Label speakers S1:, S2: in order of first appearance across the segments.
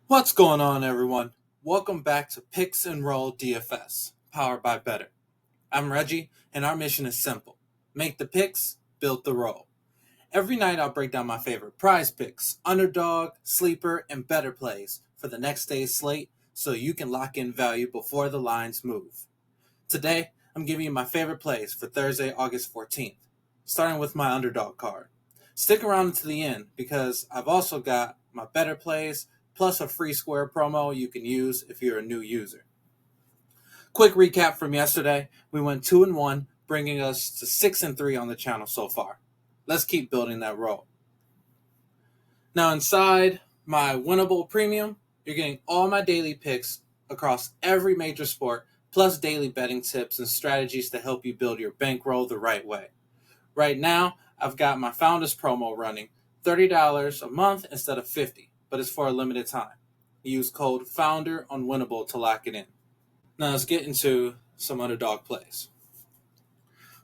S1: What's going on, everyone? Welcome back to Picks and Roll DFS, powered by Betr. I'm Reggie, and our mission is simple. Make the picks, build the roll. Every night I'll break down my favorite prize picks, underdog, sleeper, and better plays for the next day's slate so you can lock in value before the lines move. Today, I'm giving you my favorite plays for Thursday, August 14th, starting with my underdog card. Stick around to the end because I've also got my better plays plus a free square promo you can use if you're a new user. Quick recap from yesterday. We went 2-1, bringing us to 6-3 on the channel so far. Let's keep building that roll. Now inside my winnable premium, you're getting all my daily picks across every major sport, plus daily betting tips and strategies to help you build your bankroll the right way. Right now, I've got my Founders promo running, $30 a month instead of $50, but it's for a limited time. Use code FOUNDER on Winnable to lock it in. Now let's get into some underdog plays.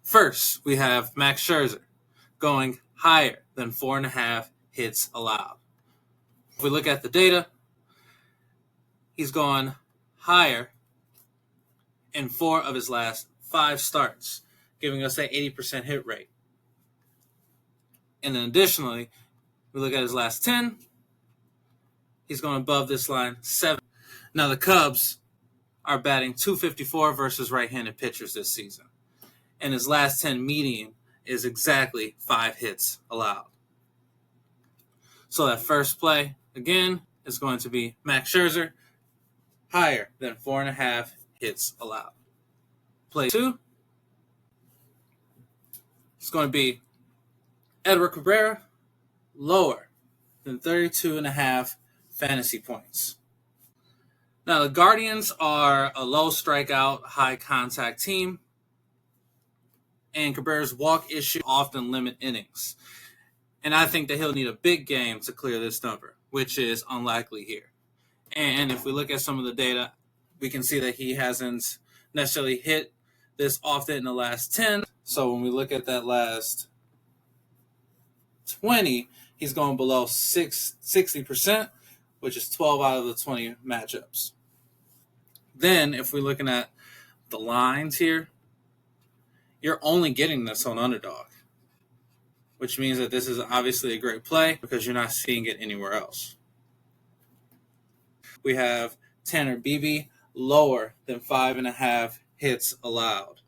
S1: First, we have Max Scherzer going higher than 4.5 hits allowed. If we look at the data, he's gone higher in 4 of his last 5 starts, giving us an 80% hit rate. And then additionally, we look at his last 10, he's going above this line 7. Now the Cubs are batting .254 versus right-handed pitchers this season. And his last 10 median is exactly 5 hits allowed. So that first play, again, is going to be Max Scherzer, higher than 4.5 hits allowed. Play 2 is going to be Edward Cabrera, lower than 32.5 fantasy points. Now, the Guardians are a low strikeout, high contact team, and Cabrera's walk issue often limit innings. And I think that he'll need a big game to clear this number, which is unlikely here. And if we look at some of the data, we can see that he hasn't necessarily hit this often in the last 10. So when we look at that last 20, he's going below 60%, which is 12 out of the 20 matchups. Then, if we're looking at the lines here, you're only getting this on underdog, which means that this is obviously a great play because you're not seeing it anywhere else. We have Tanner Beebe, lower than 5.5 hits allowed.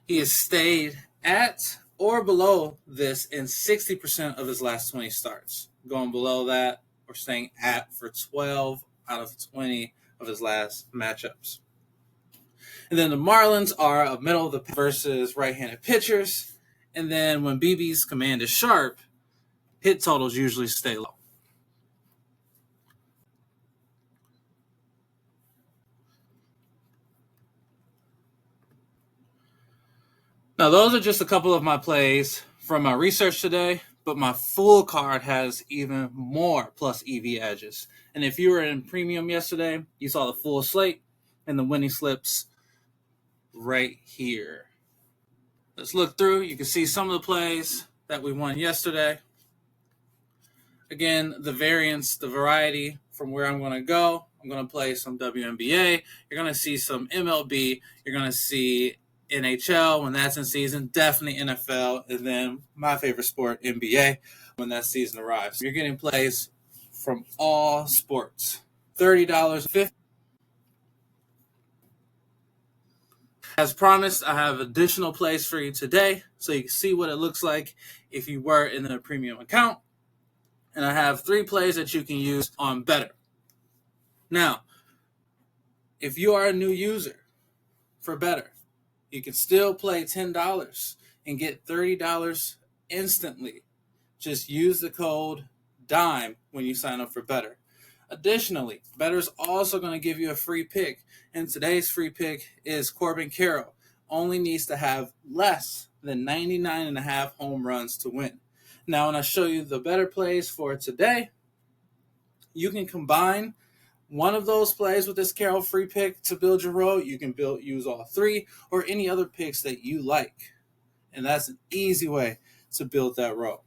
S1: He has stayed at or below this in 60% of his last 20 starts. Going below that or staying at for 12 out of 20 of his last matchups. And then the Marlins are a middle of the pack versus right-handed pitchers. And then when BB's command is sharp, hit totals usually stay low. Now, those are just a couple of my plays from my research today, but my full card has even more plus EV edges. And if you were in premium yesterday, you saw the full slate and the winning slips right here. Let's look through. You can see some of the plays that we won yesterday. Again, the variance, the variety from where I'm going to go. I'm going to play some WNBA. You're going to see some MLB. You're going to see NHL when that's in season, definitely NFL, and then my favorite sport, NBA, when that season arrives. You're getting plays from all sports. $30.50. As promised, I have additional plays for you today, so you can see what it looks like if you were in a premium account. And I have 3 plays that you can use on Betr. Now, if you are a new user for Betr, you can still play $10 and get $30 instantly. Just use the code DIME when you sign up for Betr. Additionally, Betr is also going to give you a free pick, and today's free pick is Corbin Carroll. Only needs to have less than 99.5 home runs to win. Now, when I show you the Betr plays for today, you can combine one of those plays with this Carroll free pick to build your roll, you can use all three or any other picks that you like. And that's an easy way to build that roll.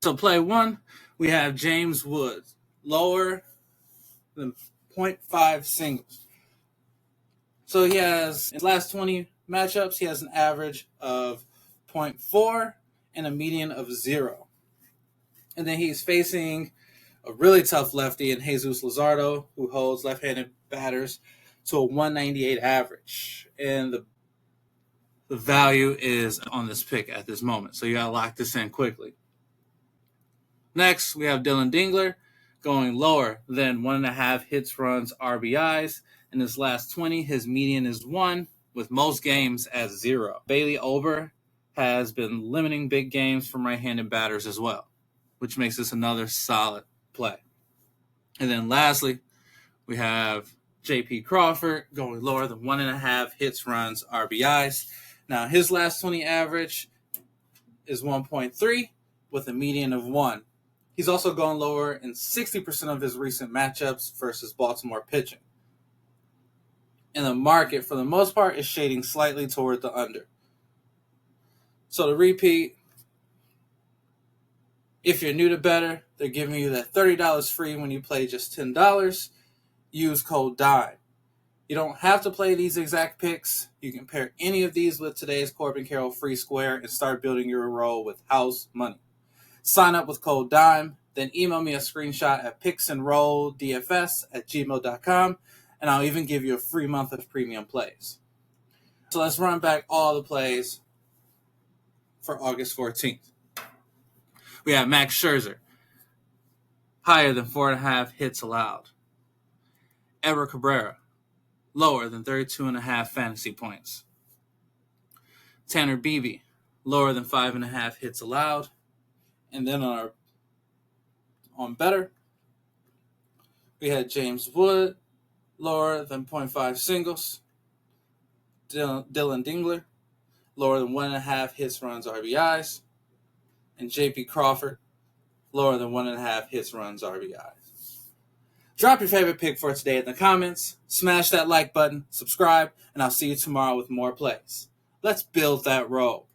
S1: So play 1, we have James Wood, lower than 0.5 singles. So he has, in his last 20 matchups, he has an average of 0.4 and a median of 0. And then he's facing a really tough lefty in Jesus Luzardo, who holds left-handed batters to a 198 average. And the value is on this pick at this moment. So you got to lock this in quickly. Next, we have Dylan Dingler going lower than 1.5 hits, runs, RBIs. In his last 20, his median is 1, with most games at 0. Bailey Ober has been limiting big games from right-handed batters as well, which makes this another solid play. And then lastly, we have J.P. Crawford going lower than 1.5 hits, runs, RBIs. Now, his last 20 average is 1.3 with a median of 1. He's also going lower in 60% of his recent matchups versus Baltimore pitching. And the market, for the most part, is shading slightly toward the under. So to repeat, if you're new to Betr, they're giving you that $30 free when you play just $10. Use code DIME. You don't have to play these exact picks. You can pair any of these with today's Corbin Carroll free square and start building your roll with house money. Sign up with code DIME, then email me a screenshot at picksandrolldfs@gmail.com, and I'll even give you a free month of premium plays. So let's run back all the plays for August 14th. We have Max Scherzer, higher than 4.5 hits allowed. Edward Cabrera, lower than 32.5 fantasy points. Tanner Beebe, lower than 5.5 hits allowed. And then on Betr, we had James Wood, lower than 0.5 singles. Dylan Dingler, lower than 1.5 hits, runs, RBIs. And J.P. Crawford, lower than 1.5 hits, runs, RBIs. Drop your favorite pick for today in the comments. Smash that like button, subscribe, and I'll see you tomorrow with more plays. Let's build that roll.